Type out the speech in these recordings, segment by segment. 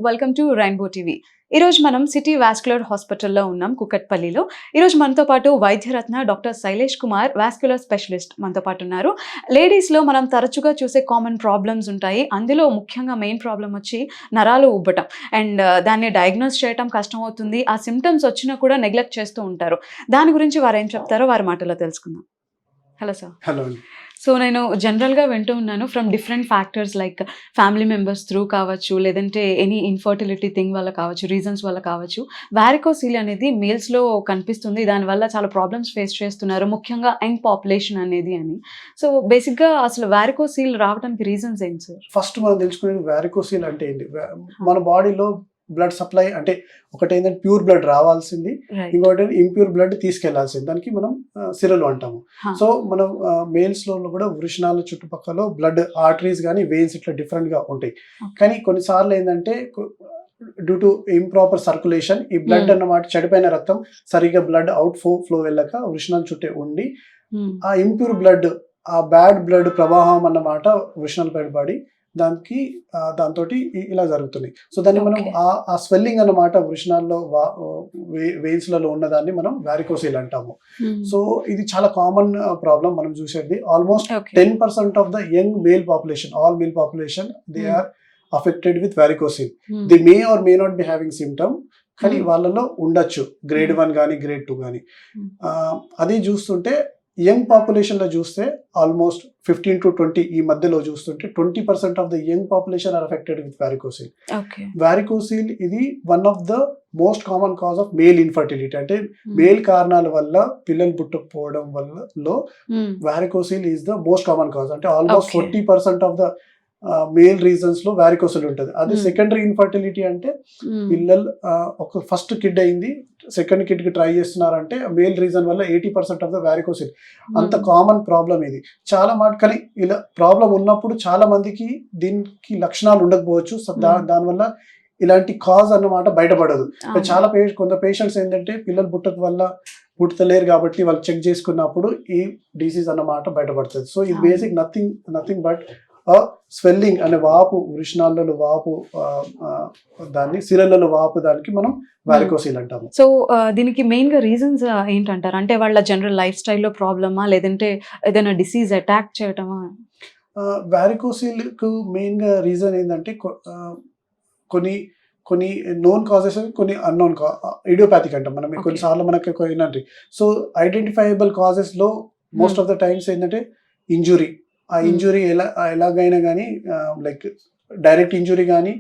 Welcome to rainbow TV. ఈరోజు మనం city vascular హాస్పిటల్లో ఉన్నాం కుకట్పల్లిలో. ఈరోజు మనతో పాటు వైద్యరత్న doctor Shailesh Kumar vascular specialist మనతో పాటు ఉన్నారు. లేడీస్లో మనం తరచుగా చూసే కామన్ ప్రాబ్లమ్స్ ఉంటాయి. అందులో ముఖ్యంగా మెయిన్ ప్రాబ్లం వచ్చి నరాలు ఉబ్బటం అండ్ దాన్ని డయాగ్నోస్ చేయడం కష్టం అవుతుంది. ఆ సిమ్టమ్స్ వచ్చినా కూడా నెగ్లెక్ట్ చేస్తూ ఉంటారు. దాని గురించి వారు ఏం చెప్తారో వారి మాటలో తెలుసుకుందాం. Hello sir. హలో. సో నేను జనరల్గా వింటూ ఉన్నాను from different factors like family members through కావచ్చు, లేదంటే ఎనీ ఇన్ఫర్టిలిటీ థింగ్ వల్ల కావచ్చు, రీజన్స్ వల్ల కావచ్చు, వారికోసీల్ అనేది మేల్స్లో కనిపిస్తుంది. దానివల్ల చాలా ప్రాబ్లమ్స్ ఫేస్ చేస్తున్నారు, ముఖ్యంగా యంగ్ పాపులేషన్ అనేది అని. సో బేసిక్గా అసలు వారికోసీల్ రావడానికి రీజన్స్ ఏంటి సార్? ఫస్ట్ మనం తెలుసుకునేది వారికోసీల్ అంటే ఏంటి. మన బాడీలో బ్లడ్ సప్లై అంటే ఒకటి ఏంటంటే ప్యూర్ బ్లడ్ రావాల్సింది, ఇంకోటి ఇంప్యూర్ బ్లడ్ తీసుకెళ్లాల్సింది. దానికి మనం సిరలు అంటాము. సో మనం మేల్స్ లో కూడా వృషణాల చుట్టుపక్కల బ్లడ్ ఆర్టరీస్ కానీ వెయిన్స్ ఇట్లా డిఫరెంట్ గా ఉంటాయి. కానీ కొన్నిసార్లు ఏంటంటే డ్యూ టు ఇంప్రాపర్ సర్క్యులేషన్ ఈ బ్లడ్ అన్నమాట చెడిపోయిన రక్తం సరిగా బ్లడ్ అవుట్ ఫ్లో వెళ్ళక వృషణాల చుట్టే ఉండి ఆ ఇంప్యూర్ బ్లడ్, ఆ బ్యాడ్ బ్లడ్ ప్రవాహం అన్నమాట వృషణాలు పడి దానికి దాంతో ఇలా జరుగుతుంది. సో దాన్ని మనం ఆ స్వెల్లింగ్ అన్నమాట వృషణాల్లో వెయిన్స్ లలో ఉన్నదాన్ని మనం వారికోసీల్ అంటాము. సో ఇది చాలా కామన్ ప్రాబ్లం మనం చూసేది. Almost 10% of the young male population, all male population, they are affected with varicocele. They may are may not be having symptom, కానీ వాళ్ళలో ఉండొచ్చు గ్రేడ్ 1 కానీ గ్రేడ్ 2 కానీ. అది చూస్తుంటే యంగ్ పాపులేషన్ లో చూస్తే ఆల్మోస్ట్ 15 to 20 ఈ మధ్యలో చూస్తుంటే 20% of the young population are affected with varicocele. Varicocele ఇది one of the most common cause of male infertility. అంటే మేల్ కారణాల వల్ల పిల్లలు పుట్టకపోవడం వల్ల varicocele is the most common cause. అంటే almost 40% of the male reasons లో వారికోసీల్ ఉంటుంది. అది సెకండరీ ఇన్ఫర్టిలిటీ అంటే పిల్లలు ఒక ఫస్ట్ కిడ్ అయింది, సెకండ్ కిడ్ కి ట్రై చేస్తున్నారంటే మేల్ రీజన్ వల్ల 80% ఆఫ్ ద వారికోసీల్. అంత కామన్ ప్రాబ్లం ఇది. చాలా కానీ ఇలా ప్రాబ్లం ఉన్నప్పుడు చాలా మందికి దీనికి లక్షణాలు ఉండకపోవచ్చు. దానివల్ల ఇలాంటి కాజ్ అన్నమాట బయటపడదు. చాలా కొంత పేషెంట్స్ ఏంటంటే పిల్లలు పుట్టలేరు కాబట్టి వాళ్ళు చెక్ చేసుకున్నప్పుడు ఈ డిసీజ్ అన్నమాట బయటపడుతుంది. సో ఇది బేసిక్ నథింగ్ బట్ స్వెల్లింగ్ అనే వాపు, వృషణాలలో వాపు, దాన్ని సిరలలో వాపు, దానికి మనం వారికోసీల్ అంటాము. సో దీనికి మెయిన్ గా రీజన్స్ ఏంటంటారు? అంటే వాళ్ళ జనరల్ లైఫ్ స్టైల్లో ప్రాబ్లమా, లేదంటే ఏదైనా డిసీజ్ అటాక్ చేయటమా? వారికోసీల్ కు మెయిన్ గా రీజన్ ఏంటంటే కొన్ని నోన్ కాజెస్, కొన్ని అన్నోన్ ఇడియోపాథిక్ అంటాం మనం. కొన్నిసార్లు మనకి ఏంటంటే సో ఐడెంటిఫైయబుల్ కాజెస్ లో మోస్ట్ ఆఫ్ ద టైమ్స్ ఏంటంటే ఇంజురీ. ఆ ఇంజురీ ఎలాగైనా కానీ లైక్ డైరెక్ట్ ఇంజురీ కానీ,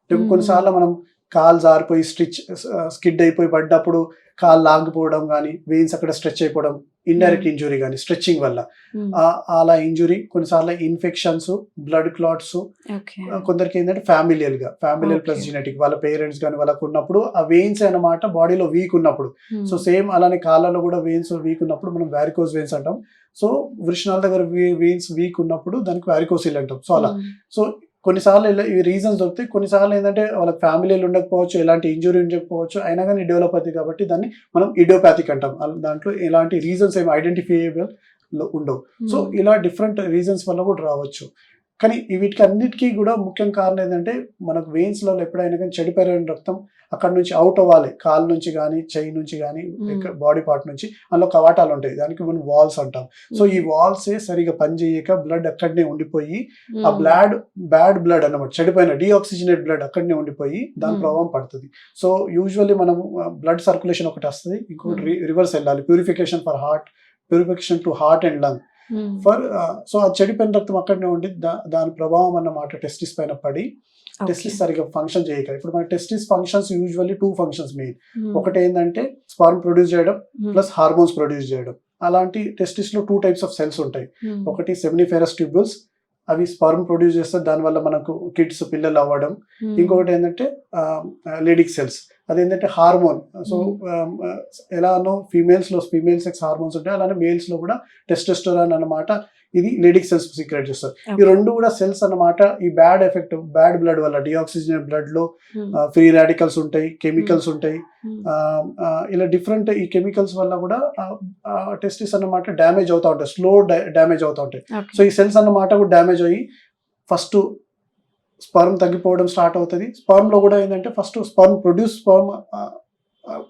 లేకపోతే కొన్నిసార్లు మనం కాలు జారిపోయి స్కిడ్ అయిపోయి పడ్డప్పుడు కాలు లాగిపోవడం కానీ, వెయిన్స్ అక్కడ స్ట్రెచ్ అయిపోవడం, ఇండైరెక్ట్ ఇంజురీ కానీ స్ట్రెచ్చింగ్ వల్ల అలా ఇంజురీ. కొన్నిసార్లు ఇన్ఫెక్షన్స్, బ్లడ్ క్లాట్స్, కొందరికి ఏంటంటే ఫ్యామిలియల్ ప్లస్ జెనెటిక్, వాళ్ళ పేరెంట్స్ కానీ వాళ్ళకు ఉన్నప్పుడు ఆ వెయిన్స్ అన్నమాట బాడీలో వీక్ ఉన్నప్పుడు. సో సేమ్ అలానే కాళ్ళలో కూడా వెయిన్స్ వీక్ ఉన్నప్పుడు మనం వారికోస్ వెయిన్స్ అంటాం. సో వృషణాల దగ్గర వెయిన్స్ వీక్ ఉన్నప్పుడు దానికి వారికోసీల్ అంటాం. సో అలా సో కొన్నిసార్లు ఈ రీజన్స్ దొరుకుతాయి. కొన్నిసార్లు ఏంటంటే వాళ్ళకి ఫ్యామిలీలు ఉండకపోవచ్చు, ఎలాంటి ఇంజురీ ఉండకపోవచ్చు, అయినా కానీ డెవలప్ అవుతుంది కాబట్టి దాన్ని మనం ఇడియోపాథిక్ అంటాం. దాంట్లో ఎలాంటి రీజన్స్ ఏమి ఐడెంటిఫైయబుల్ ఉండవు. సో ఇలా డిఫరెంట్ రీజన్స్ వల్ల కూడా రావచ్చు. కానీ వీటికి అన్నిటికీ కూడా ముఖ్యం కారణం ఏంటంటే మనకు వెయిన్స్లలో ఎప్పుడైనా కానీ చెడిపోయిన రక్తం అక్కడ నుంచి అవుట్ అవ్వాలి, కాలు నుంచి కానీ, చెయ్యి నుంచి కానీ, బాడీ పార్ట్ నుంచి. అందులో కవాటాలు ఉంటాయి, దానికి మనం వాల్స్ అంటాం. సో ఈ వాల్సే సరిగా పనిచేయక బ్లడ్ అక్కడనే ఉండిపోయి ఆ బ్యాడ్ బ్లడ్ అన్నమాట, చెడిపోయిన డీఆక్సిజనేట్ బ్లడ్ అక్కడనే ఉండిపోయి దాని ప్రభావం పడుతుంది. సో యూజువల్లీ మనం బ్లడ్ సర్క్యులేషన్ ఒకటి వస్తుంది, ఇంకోటి రివర్స్ వెళ్ళాలి, purification to heart and lung so ఆ చెడిపోయిన రక్తం అక్కడనే ఉండి దాని ప్రభావం అన్నమాట టెస్టిస్ పైన పడి టెస్టిస్ సరిగా ఫంక్షన్ చేయక. ఇప్పుడు మన testis functions usually 2 functions main. ఒకటి ఏంటంటే స్పర్మ్ ప్రొడ్యూస్ చేయడం ప్లస్ హార్మోన్స్ ప్రొడ్యూస్ చేయడం. అలాంటి టెస్టిస్ లో 2 types ఆఫ్ సెల్స్ ఉంటాయి. ఒకటి సెమినిఫెరస్ ట్యూబ్యూల్స్, అవి స్పర్మ్ ప్రొడ్యూస్ చేస్తే దానివల్ల మనకు కిడ్స్ పిల్లలు అవ్వడం. ఇంకొకటి ఏంటంటే లేడిక్ సెల్స్, అదేంటంటే హార్మోన్. సో ఎలానో ఫీమేల్ సెక్స్ హార్మోన్స్ ఉంటాయి, అలానే మేల్స్ లో కూడా టెస్టోస్టెరాన్ అన్నమాట, ఇది లేడిక్ సెల్స్ సీక్రెట్ చేస్తారు. ఈ రెండు కూడా సెల్స్ అన్నమాట ఈ బ్యాడ్ బ్లడ్ వల్ల, డిఆక్సిజనేట్ బ్లడ్ లో ఫ్రీ రాడికల్స్ ఉంటాయి, కెమికల్స్ ఉంటాయి. ఇలా డిఫరెంట్ ఈ కెమికల్స్ వల్ల కూడా టెస్టిస్ అన్నమాట డ్యామేజ్ అవుతా ఉంటాయి, స్లో డ్యామేజ్ అవుతా ఉంటాయి. సో ఈ సెల్స్ అన్నమాట కూడా డ్యామేజ్ అయ్యి ఫస్ట్ స్పర్మ్ తగ్గిపోవడం స్టార్ట్ అవుతుంది. స్పర్మ్లో కూడా ఏంటంటే ఫస్ట్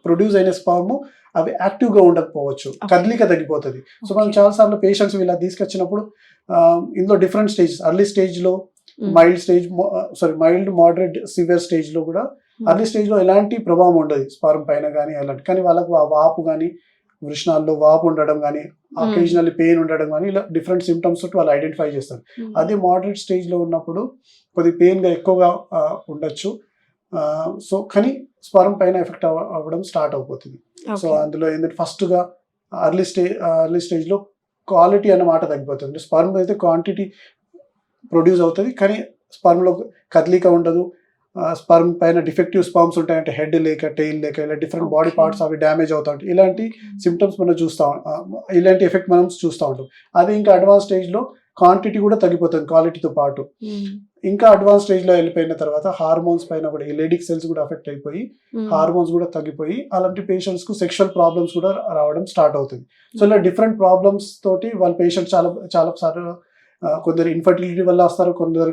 ప్రొడ్యూస్ అయిన స్పర్మ్ అవి యాక్టివ్గా ఉండకపోవచ్చు, కదలిక తగ్గిపోతుంది. సో మనం చాలాసార్లు పేషెంట్స్ ఇలా తీసుకొచ్చినప్పుడు ఇందులో డిఫరెంట్ స్టేజ్, అర్లీ స్టేజ్లో, మైల్డ్ మోడరేట్ సివియర్ స్టేజ్లో కూడా, అర్లీ స్టేజ్లో ఎలాంటి ప్రభావం ఉండదు స్పర్మ్ పైన కానీ అలాంటి, కానీ వాళ్ళకు ఆ వాపు కానీ, వృషణాల్లో వాపు ఉండడం కానీ, అకేజనల్లీ పెయిన్ ఉండడం కానీ, ఇలా డిఫరెంట్ సిమ్టమ్స్ తోటి వాళ్ళు ఐడెంటిఫై చేస్తారు. అదే మోడరేట్ స్టేజ్లో ఉన్నప్పుడు కొద్ది పెయిన్గా ఎక్కువగా ఉండొచ్చు. సో కానీ స్పర్మ్ పైన ఎఫెక్ట్ అవ్వడం స్టార్ట్ అయిపోతుంది. సో అందులో ఏంటంటే ఫస్ట్గా అర్లీ స్టేజ్లో క్వాలిటీ అన్నమాట తగ్గిపోతుంది. స్పర్మ్ అయితే క్వాంటిటీ ప్రొడ్యూస్ అవుతుంది, కానీ స్పర్మ్లో కదలిక ఉండదు. స్పర్మ్ పైన డిఫెక్టివ్ స్పర్మ్స్ ఉంటాయంటే హెడ్ లేక, టెయిల్ లేక, ఇలా డిఫరెంట్ బాడీ పార్ట్స్ అవి డ్యామేజ్ అవుతా ఉంటాయి. ఇలాంటి సిమ్టమ్స్ మనం ఇలాంటి ఎఫెక్ట్ మనం చూస్తూ ఉంటాం. అదే ఇంకా అడ్వాన్స్ స్టేజ్లో క్వాంటిటీ కూడా తగ్గిపోతుంది క్వాలిటీతో పాటు. ఇంకా అడ్వాన్స్ స్టేజ్లో వెళ్ళిపోయిన తర్వాత హార్మోన్స్ పైన కూడా, ఈ లేడిక్ సెల్స్ కూడా అఫెక్ట్ అయిపోయి హార్మోన్స్ కూడా తగ్గిపోయి అలాంటి పేషెంట్స్కు సెక్షువల్ ప్రాబ్లమ్స్ కూడా రావడం స్టార్ట్ అవుతుంది. సో ఇలా డిఫరెంట్ ప్రాబ్లమ్స్ తోటి వాళ్ళ పేషెంట్స్ చాలా సార్లు కొందరు ఇన్ఫర్టిలిటీ వల్ల వస్తారు, కొందరు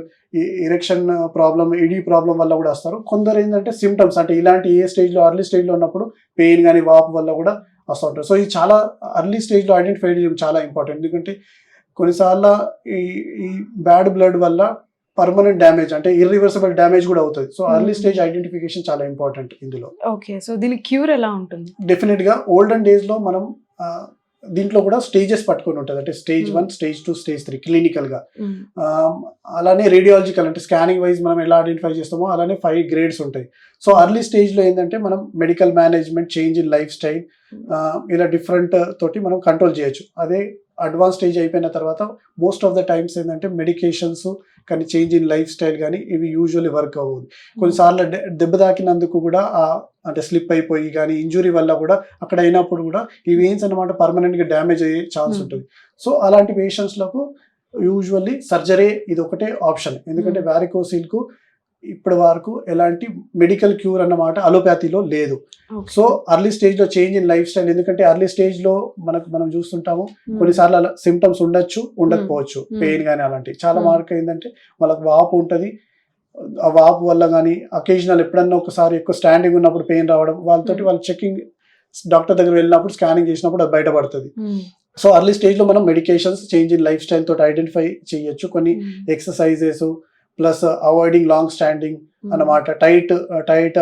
ఎరెక్షన్ ప్రాబ్లమ్, ఈడీ ప్రాబ్లం వల్ల కూడా వస్తారు. కొందరు ఏంటంటే సిమ్టమ్స్ అంటే ఇలాంటి ఏ స్టేజ్లో, అర్లీ స్టేజ్లో ఉన్నప్పుడు పెయిన్ కానీ వాపు వల్ల కూడా వస్తూ ఉంటారు. సో ఇది చాలా అర్లీ స్టేజ్లో ఐడెంటిఫై చేయడం చాలా ఇంపార్టెంట్. ఎందుకంటే కొన్నిసార్లు ఈ బ్యాడ్ బ్లడ్ వల్ల పర్మనెంట్ డ్యామేజ్ అంటే ఇర్రివర్సిబుల్ డ్యామేజ్ కూడా అవుతుంది. సో అర్లీ స్టేజ్ ఐడెంటిఫికేషన్ చాలా ఇంపార్టెంట్ ఇందులో. ఓకే, సో దీని క్యూర్ ఎలా ఉంటుంది? డెఫినెట్గా ఓల్డెన్ డేస్లో మనం దీంట్లో కూడా స్టేజెస్ పట్టుకొని ఉంటుంది. అంటే స్టేజ్ 1, స్టేజ్ 2, స్టేజ్ 3 క్లినికల్గా. అలానే రేడియాలజికల్ అంటే స్కానింగ్ వైజ్ మనం ఎలా ఐడెంటిఫై చేస్తామో అలానే 5 గ్రేడ్స్ ఉంటాయి. సో అర్లీ స్టేజ్లో ఏంటంటే మనం medical management, change in life style, ఇలా డిఫరెంట్ తోటి మనం కంట్రోల్ చేయొచ్చు. అదే అడ్వాన్స్ స్టేజ్ అయిపోయిన తర్వాత మోస్ట్ ఆఫ్ ద టైమ్స్ ఏంటంటే మెడికేషన్స్ కానీ, చేంజ్ ఇన్ లైఫ్ స్టైల్ కానీ ఇవి యూజువల్లీ వర్క్ అవ్వదు. కొన్నిసార్లు దెబ్బ తాకినందుకు కూడా అంటే స్లిప్ అయిపోయి కానీ, ఇంజురీ వల్ల కూడా అక్కడ అయినప్పుడు కూడా ఈ వెయిన్స్ అన్నమాట పర్మనెంట్గా డ్యామేజ్ అయ్యే ఛాన్స్ ఉంటుంది. సో అలాంటి పేషెంట్స్లకు యూజువల్లీ సర్జరీ ఇది ఒకటే ఆప్షన్. ఎందుకంటే వారికోసిల్కు ఇప్పటి వరకు ఎలాంటి మెడికల్ క్యూర్ అన్నమాట అలోపతిలో లేదు. సో అర్లీ స్టేజ్లో చేంజ్ ఇన్ లైఫ్ స్టైల్, ఎందుకంటే అర్లీ స్టేజ్లో మనం చూస్తుంటాము కొన్నిసార్లు అలా సిమ్టమ్స్ ఉండొచ్చు, ఉండకపోవచ్చు, పెయిన్ కానీ అలాంటివి. చాలా మార్క్ ఏంటంటే వాళ్ళకి వాపు ఉంటుంది. ఆ వాపు వల్ల కానీ అకేజనల్ ఎప్పుడన్నా ఒకసారి ఎక్కువ స్టాండింగ్ ఉన్నప్పుడు పెయిన్ రావడం, వాళ్ళు చెకింగ్ డాక్టర్ దగ్గర వెళ్ళినప్పుడు స్కానింగ్ చేసినప్పుడు అది బయటపడుతుంది. సో అర్లీ స్టేజ్లో మనం medications, change in life style తోటి ఐడెంటిఫై చేయొచ్చు. కొన్ని exercises plus avoiding long standing అన్నమాట, టైట్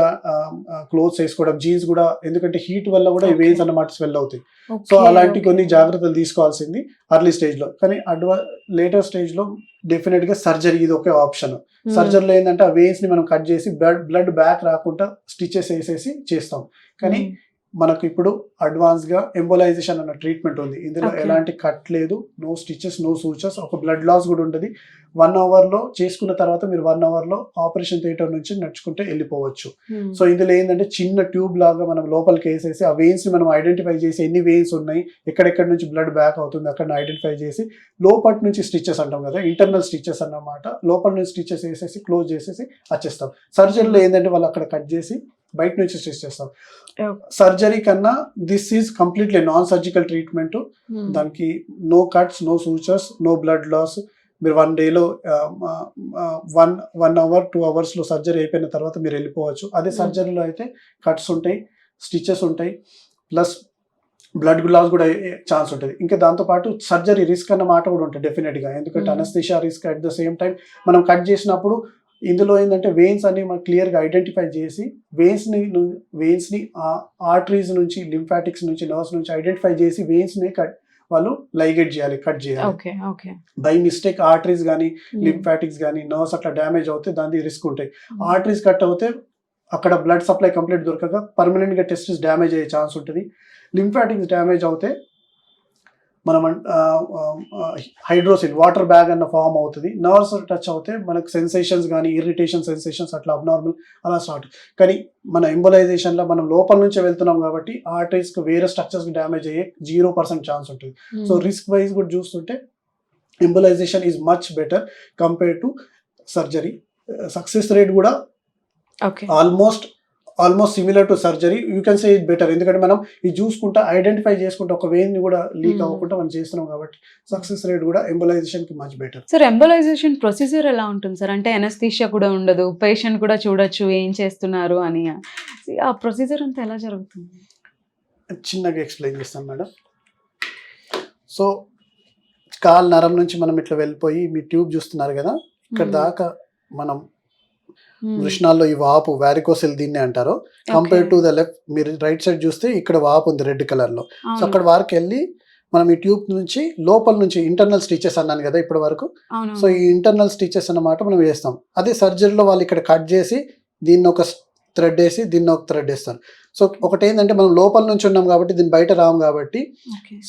క్లోత్స్ వేసుకోవడం, జీన్స్ కూడా, ఎందుకంటే హీట్ వల్ల కూడా ఈ వెయిన్స్ అన్నమాట స్వెల్ అవుతాయి. సో అలాంటి కొన్ని జాగ్రత్తలు తీసుకోవాల్సింది అర్లీ స్టేజ్లో. కానీ లేటర్ స్టేజ్లో డెఫినెట్గా సర్జరీ ఇది ఒకే ఆప్షన్. సర్జరీలో ఏంటంటే ఆ వెయిన్స్ని మనం కట్ చేసి బ్లడ్ బ్యాక్ రాకుండా స్టిచెస్ వేసేసి చేస్తాం. కానీ మనకు ఇప్పుడు అడ్వాన్స్గా ఎంబోలైజేషన్ అన్న ట్రీట్మెంట్ ఉంది. ఇందులో ఎలాంటి కట్ లేదు, నో స్టిచెస్, నో సూచర్స్, ఒక బ్లడ్ లాస్ కూడా ఉంటుంది. 1 అవర్లో చేసుకున్న తర్వాత మీరు 1 అవర్లో ఆపరేషన్ థియేటర్ నుంచి నడుచుకుంటే వెళ్ళిపోవచ్చు. సో ఇందులో ఏంటంటే చిన్న ట్యూబ్ లాగా మనం లోపలికి వేసేసి ఆ వెయిన్స్ మనం ఐడెంటిఫై చేసి ఎన్ని వెయిన్స్ ఉన్నాయి, ఎక్కడెక్కడ నుంచి బ్లడ్ బ్యాక్ అవుతుంది అక్కడ ఐడెంటిఫై చేసి, లోపటి నుంచి స్టిచెస్ అంటాం కదా, ఇంటర్నల్ స్టిచెస్ అన్నమాట, లోపల నుంచి స్టిచెస్ వేసేసి క్లోజ్ చేసేసి వచ్చేస్తాం. సర్జరీలో ఏంటంటే వాళ్ళు అక్కడ కట్ చేసి బయట నుంచి స్టిచ్ చేస్తాం. సర్జరీ కన్నా this is completely non surgical treatment. దానికి no cuts, no sutures, no blood loss. మీరు 1 డేలో 1 అవర్ 2 అవర్స్లో సర్జరీ అయిపోయిన తర్వాత మీరు వెళ్ళిపోవచ్చు. అదే సర్జరీలో అయితే కట్స్ ఉంటాయి, స్టిచెస్ ఉంటాయి, ప్లస్ బ్లడ్ లాస్ కూడా ఛాన్స్ ఉంటుంది. ఇంకా దాంతోపాటు సర్జరీ రిస్క్ అన్న మాట కూడా ఉంటుంది డెఫినెట్గా. ఎందుకంటే anaesthesia risk, at the same time మనం కట్ చేసినప్పుడు ఇందులో ఏంటంటే వెయిన్స్ అన్ని మనం క్లియర్గా ఐడెంటిఫై చేసి వెయిన్స్ని ఆర్టరీస్ నుంచి, లింఫాటిక్స్ నుంచి, నర్వ్స్ నుంచి ఐడెంటిఫై చేసి వెయిన్స్ని వాళ్ళు లైగేట్ చేయాలి, కట్ చేయాలి. బై మిస్టేక్ ఆర్టరీస్ కానీ, లింఫాటిక్స్ కానీ, నర్వ్స్ అట్లా డ్యామేజ్ అవుతే దాని రిస్క్ ఉంటాయి. ఆర్టరీస్ కట్ అవుతే అక్కడ బ్లడ్ సప్లై కంప్లీట్ దొరకక పర్మనెంట్గా టెస్టిస్ డ్యామేజ్ అయ్యే ఛాన్స్ ఉంటుంది. లింఫాటిక్స్ డ్యామేజ్ అవుతే మనం హైడ్రోసిల్, వాటర్ బ్యాగ్ అన్న ఫామ్ అవుతుంది. నర్వ్స్ టచ్ అవుతే మనకు సెన్సేషన్స్ కానీ, ఇరిటేషన్ సెన్సేషన్స్ అట్లా అబ్నార్మల్ అలా స్టార్ట్. కానీ మన ఎంబోలైజేషన్లో మనం లోపల నుంచే వెళ్తున్నాం కాబట్టి ఆర్టరీస్కి వేరే స్ట్రక్చర్స్కి డ్యామేజ్ అయ్యే 0% ఛాన్స్ ఉంటుంది. సో రిస్క్ వైజ్ కూడా చూస్తుంటే embolization is much better compare to surgery. Success rate కూడా almost almost similar to surgery, you can say it better. ఎందుకంటే మనం ఇది చూసుకుంటా ఐడెంటిఫై చేసుకుంటా ఒక వెయిన్ ని కూడా లీక్ అవ్వకుండా మనం చేస్తున్నాం కాబట్టి సక్సెస్ రేట్ కూడా ఎంబలైజేషన్ కి much better. Sir embolisation procedure ఎలా ఉంటుంది సార్? అంటే ఎనస్థీషియా కూడా ఉండదు, పేషెంట్ కూడా చూడొచ్చు ఏం చేస్తున్నారు అని. ఆ ప్రొసీజర్ అంతా ఎలా జరుగుతుంది? చిన్నగా ఎక్స్ప్లెయిన్ చేస్తాను మేడం. సో కాల్ నరం నుంచి మనం ఇట్లా వెళ్ళిపోయి మీ ట్యూబ్ చూస్తున్నారు కదా, ఇక్కడ దాకా మనం వృషణాల్లో ఈ వాపు వారికోసెల్ దీన్ని అంటారు. కంపేర్ టు ద లెఫ్ట్, మీరు రైట్ సైడ్ చూస్తే ఇక్కడ వాపు ఉంది రెడ్ కలర్ లో. సో అక్కడ వరకు వెళ్ళి మనం ఈ ట్యూబ్ నుంచి లోపల నుంచి ఇంటర్నల్ స్టిచెస్ అన్నాను కదా ఇప్పటి వరకు. సో ఈ ఇంటర్నల్ స్టిచెస్ అన్నమాట మనం వేస్తాం. అదే సర్జరీలో వాళ్ళు ఇక్కడ కట్ చేసి దీన్ని ఒక థ్రెడ్ వేసి దీన్ని ఒక థ్రెడ్ వేస్తారు. సో ఒకటి ఏంటంటే మనం లోపల నుంచి ఉన్నాం కాబట్టి దీన్ని బయట రాము కాబట్టి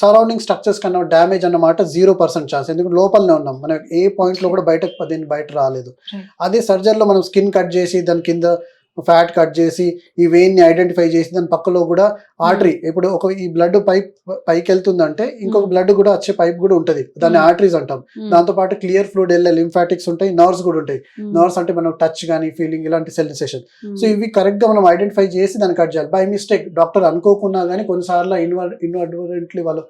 సరౌండింగ్ స్ట్రక్చర్స్ కన్నా డ్యామేజ్ అన్నమాట 0% ఛాన్స్. ఎందుకంటే లోపలనే ఉన్నాం, మనం ఏ పాయింట్ లో కూడా దీన్ని బయట రాలేదు. అదే సర్జరీలో మనం స్కిన్ కట్ చేసి దాని కింద ఫ్యాట్ కట్ చేసి ఈ వెయిన్ ని ఐడెంటిఫై చేసి దాని పక్కలో కూడా ఆర్టరీ, ఇప్పుడు ఒక ఈ బ్లడ్ పైప్ పైకి వెళ్తుందంటే ఇంకొక బ్లడ్ కూడా వచ్చే పైప్ కూడా ఉంటుంది, దాన్ని ఆర్టరీస్ అంటాం. దాంతో పాటు క్లియర్ ఫ్లూయిడ్ వెళ్ళే లింఫాటిక్స్ ఉంటాయి, నర్వ్స్ కూడా ఉంటాయి. నర్వ్స్ అంటే మనం టచ్ కానీ ఫీలింగ్ ఇలాంటి సెన్సేషన్. సో ఇవి కరెక్ట్ గా మనం ఐడెంటిఫై చేసి దాన్ని కట్ చేయాలి. బై మిస్టేక్ డాక్టర్ అనుకోకున్నా కానీ కొన్నిసార్లు ఇన్అడ్వర్టెంట్లీ వాళ్ళు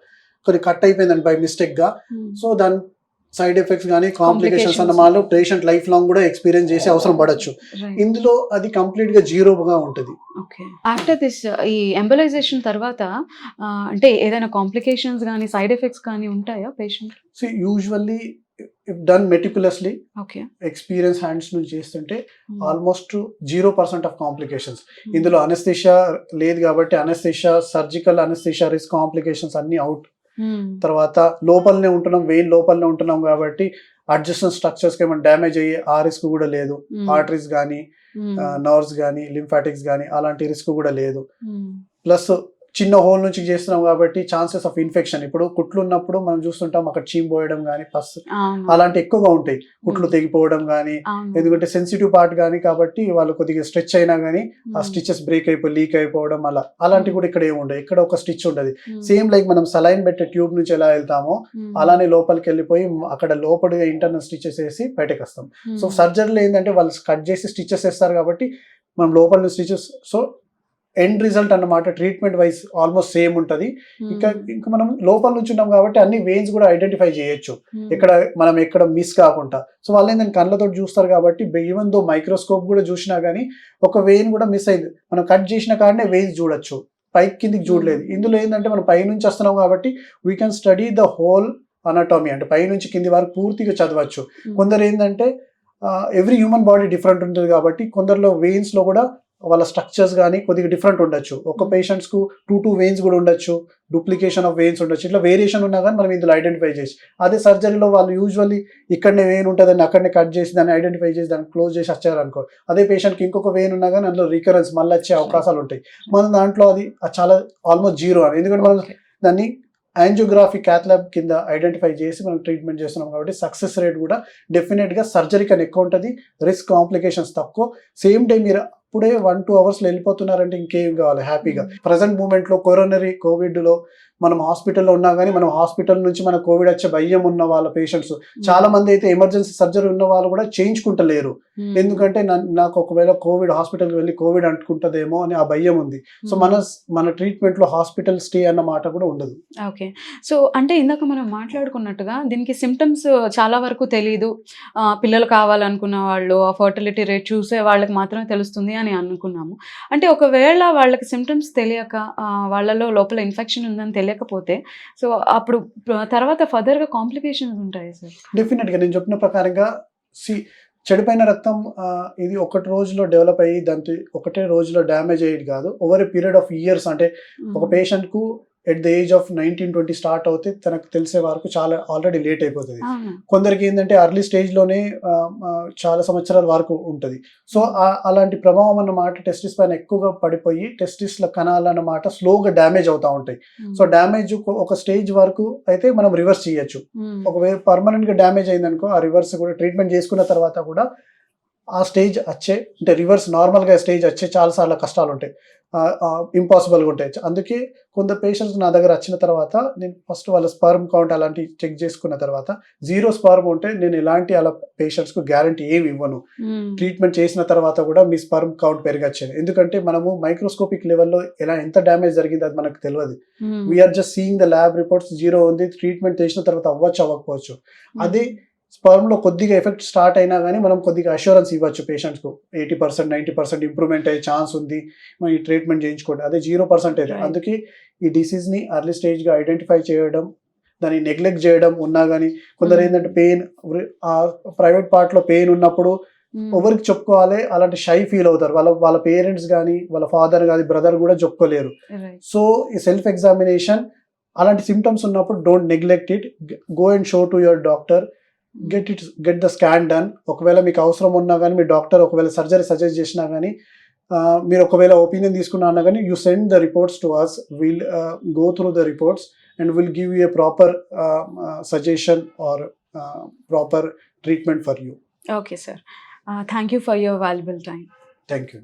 కొన్ని కట్ అయిపోయిందని బై మిస్టేక్ గా. సో దాని సైడ్ ఎఫెక్ట్స్ కానీ కాంప్లికేషన్స్ అన్నమాట పేషెంట్ లైఫ్ లాంగ్ కూడా ఎక్స్పీరియన్స్ చేసి అవసరం పడచ్చు. ఇందులో అది కంప్లీట్ గా జీరోగా ఉంటుంది. ఆఫ్టర్ దిస్ ఈ ఎంబలైజేషన్ తర్వాత అంటే ఏదైనా కాంప్లికేషన్స్ కానీ సైడ్ ఎఫెక్ట్స్ కానీ ఉంటాయా patient? So usually if done meticulously experience hands నుంచి చేస్తుంటే ఆల్మోస్ట్ 0% ఆఫ్ కాంప్లికేషన్స్. ఇందులో అనస్థీషియా లేదు కాబట్టి anaesthesia, surgical anaesthesia risk complications అన్ని అవుట్. తర్వాత లోపలనే ఉంటున్నాం, వెయిన్ లోపలనే ఉంటున్నాం కాబట్టి అడ్జస్టెంట్ స్ట్రక్చర్స్ కి ఏమైనా డ్యామేజ్ అయ్యే ఆ రిస్క్ కూడా లేదు. ఆర్టరీస్ కానీ నర్వ్స్ కానీ లింఫాటిక్స్ కానీ అలాంటి రిస్క్ కూడా లేదు. ప్లస్ చిన్న హోల్ నుంచి చేస్తున్నాం కాబట్టి ఛాన్సెస్ ఆఫ్ ఇన్ఫెక్షన్, ఇప్పుడు కుట్లు ఉన్నప్పుడు మనం చూస్తుంటాం అక్కడ చీమ్ పోయడం కానీ పస్ అలాంటి ఎక్కువగా ఉంటాయి, కుట్లు తెగిపోవడం కానీ. ఎందుకంటే సెన్సిటివ్ పార్ట్ కానీ కాబట్టి వాళ్ళు కొద్దిగా స్ట్రెచ్ అయినా కానీ ఆ స్టిచెస్ బ్రేక్ అయిపోయి లీక్ అయిపోవడం అలాంటివి కూడా ఇక్కడ ఏమి ఉండదు. ఇక్కడ ఒక స్టిచ్ ఉండదు. సేమ్ లైక్ మనం సలైన్ పెట్టే ట్యూబ్ నుంచి ఎలా వెళ్తామో అలానే లోపలికి వెళ్ళిపోయి అక్కడ లోపలిగా ఇంటర్నల్ స్టిచెస్ వేసి బయటకు వస్తాం. సో సర్జరీలో ఏంటంటే వాళ్ళు కట్ చేసి స్టిచెస్ వేస్తారు కాబట్టి మనం లోపల స్టిచెస్. సో ఎండ్ రిజల్ట్ అన్నమాట ట్రీట్మెంట్ వైజ్ ఆల్మోస్ట్ సేమ్ ఉంటుంది. ఇంకా మనం లోపల నుంచి ఉన్నాం కాబట్టి అన్ని వెయిన్స్ కూడా ఐడెంటిఫై చేయొచ్చు, ఎక్కడ మిస్ కాకుండా. సో వాళ్ళు ఏంటంటే కళ్ళతో చూస్తారు కాబట్టి ఈవెన్ దో మైక్రోస్కోప్ కూడా చూసినా కానీ ఒక వెయిన్ కూడా మిస్ అయింది, మనం కట్ చేసిన కాడనే వెయిన్స్ చూడొచ్చు, పైకి కిందికి చూడలేదు. ఇందులో ఏంటంటే మనం పై నుంచి వస్తున్నాం కాబట్టి we can study the whole anatomy, అంటే పై నుంచి కింది వరకు పూర్తిగా చదవచ్చు. కొందరు ఏంటంటే ఎవ్రీ హ్యూమన్ బాడీ డిఫరెంట్ ఉంటుంది కాబట్టి కొందరిలో వెయిన్స్ లో కూడా వాళ్ళ స్ట్రక్చర్స్ కానీ కొద్దిగా డిఫరెంట్ ఉండొచ్చు. ఒక పేషెంట్స్ కు 2 వెయిన్స్ కూడా ఉండొచ్చు, డూప్లికేషన్ ఆఫ్ వెయిన్స్ ఉండొచ్చు. ఇట్లా వేరియేషన్ ఉన్నా కానీ మనం ఇందులో ఐడెంటిఫై చేసి, అదే సర్జరీలో వాళ్ళు యూజువల్లీ ఇక్కడనే వెయిన్ ఉంటుందని అక్కడనే కట్ చేసి దాన్ని ఐడెంటిఫై చేసి దాన్ని క్లోజ్ చేసి వచ్చారు అనుకో, అదే పేషెంట్కి ఇంకొక వెయిన్ ఉన్నా కానీ అందులో రికరెన్స్ మళ్ళీ వచ్చే అవకాశాలు ఉంటాయి. మనం దాంట్లో అది చాలా ఆల్మోస్ట్ జీరో అని, ఎందుకంటే మనం దాన్ని యాంజియోగ్రఫీ క్యాథ్లాబ్ కింద ఐడెంటిఫై చేసి మనం ట్రీట్మెంట్ చేస్తున్నాం కాబట్టి సక్సెస్ రేట్ కూడా డెఫినెట్గా సర్జరీ కన్నా ఎక్కువ ఉంటుంది, రిస్క్ కాంప్లికేషన్స్ తక్కువ. సేమ్ టైం మీరు అప్పుడే 1-2 అవర్స్లో వెళ్ళిపోతున్నారంటే ఇంకేం కావాలి హ్యాపీగా. ప్రజెంట్ మూమెంట్లో కోరోనరీ కోవిడ్లో మనం హాస్పిటల్లో ఉన్నా కానీ మనం హాస్పిటల్ నుంచి మన కోవిడ్ వచ్చే భయం ఉన్న వాళ్ళ పేషెంట్స్ చాలా మంది అయితే ఎమర్జెన్సీ సర్జరీ ఉన్న వాళ్ళు కూడా చేయించుకుంటలేరు. ఎందుకంటే నాకు ఒకవేళ కోవిడ్ హాస్పిటల్కి వెళ్ళి కోవిడ్ అంటుకుంటుందేమో అని ఆ భయం ఉంది. సో మన ట్రీట్మెంట్లో హాస్పిటల్ స్టే అన్న మాట కూడా ఉండదు. ఓకే, సో అంటే ఇందాక మనం మాట్లాడుకున్నట్టుగా దీనికి సిమ్టమ్స్ చాలా వరకు తెలియదు, పిల్లలు కావాలనుకున్న వాళ్ళు ఫర్టిలిటీ రేట్ చూసే వాళ్ళకి మాత్రమే తెలుస్తుంది అని అనుకున్నాము. అంటే ఒకవేళ వాళ్ళకి సిమ్టమ్స్ తెలియక వాళ్ళలో లోపల ఇన్ఫెక్షన్ ఉందని తెలియకపోతే సో అప్పుడు తర్వాత ఫర్దర్ గా కాంప్లికేషన్స్ ఉంటాయి సార్? డెఫినెట్ గా నేను చెప్పిన ప్రకారంగా చెడిపోయిన రక్తం ఇది ఒకటి రోజులో డెవలప్ అయ్యి దాంతో ఒకటే రోజులో డ్యామేజ్ అయ్యేది కాదు, over a period of years. అంటే ఒక పేషెంట్ కు at the age of 19-20 start అవుతే తనకు తెలిసే వరకు చాలా ఆల్రెడీ లేట్ అయిపోతుంది. కొందరికి ఏంటంటే అర్లీ స్టేజ్ లోనే చాలా సంవత్సరాల వరకు ఉంటుంది. సో అలాంటి ప్రభావం అన్నమాట టెస్టిస్ పైన ఎక్కువగా పడిపోయి టెస్టిస్ల కణాలు అన్నమాట స్లోగా డ్యామేజ్ అవుతా ఉంటాయి. సో డ్యామేజ్ ఒక స్టేజ్ వరకు అయితే మనం రివర్స్ చేయొచ్చు. ఒకవేళ పర్మనెంట్ గా డ్యామేజ్ అయిందనుకో ఆ రివర్స్ కూడా ట్రీట్మెంట్ చేసుకున్న తర్వాత కూడా ఆ స్టేజ్ వచ్చే అంటే రివర్స్ నార్మల్గా స్టేజ్ వచ్చే చాలాసార్లు కష్టాలు ఉంటాయి, ఇంపాసిబుల్గా ఉంటాయి. అందుకే కొంత పేషెంట్స్ నా దగ్గర వచ్చిన తర్వాత నేను ఫస్ట్ వాళ్ళ స్పర్మ్ కౌంట్ అలాంటివి చెక్ చేసుకున్న తర్వాత జీరో స్పర్మ్ ఉంటే నేను ఎలాంటి అలా పేషెంట్స్కు గ్యారంటీ ఏమి ఇవ్వను. ట్రీట్మెంట్ చేసిన తర్వాత కూడా మీ స్పర్మ్ కౌంట్ పెరగచ్చేది, ఎందుకంటే మనము మైక్రోస్కోపిక్ లెవెల్లో ఎంత డ్యామేజ్ జరిగింది అది మనకు తెలియదు. We are just seeing the lab reports, zero ఉంది, ట్రీట్మెంట్ చేసిన తర్వాత అవ్వచ్చు. అదే స్పర్మ్లో కొద్దిగా ఎఫెక్ట్ స్టార్ట్ అయినా కానీ మనం కొద్దిగా అష్యూరెన్స్ ఇవ్వచ్చు పేషెంట్స్కు, 80% 90% ఇంప్రూవ్మెంట్ అయ్యే ఛాన్స్ ఉంది, మనం ఈ ట్రీట్మెంట్ చేయించుకోండి. అదే 0% అయితే. అందుకే ఈ డిసీజ్ని అర్లీ స్టేజ్గా ఐడెంటిఫై చేయడం, దాన్ని నెగ్లెక్ట్ చేయడం ఉన్నా కానీ కొందరు ఏంటంటే పెయిన్, ప్రైవేట్ పార్ట్లో పెయిన్ ఉన్నప్పుడు ఎవరికి చెప్పుకోవాలి అలాంటి షై ఫీల్ అవుతారు, వాళ్ళ పేరెంట్స్ కానీ వాళ్ళ ఫాదర్ కానీ బ్రదర్ కూడా చెప్పుకోలేరు. సో ఈ సెల్ఫ్ ఎగ్జామినేషన్ అలాంటి సిమ్టమ్స్ ఉన్నప్పుడు don't neglect it, go and show to your doctor, get the scan done. ఒకవేళ మీకు అవసరం ఉన్నా కానీ మీ డాక్టర్ ఒకవేళ సర్జరీ సజెస్ట్ చేసినా కానీ, మీరు ఒకవేళ ఒపీనియన్ తీసుకున్నా అన్నా కానీ, you send the reports to us, will go through the reports and will give you a proper suggestion or proper treatment for you. Okay sir, thank you for your valuable time. Thank you.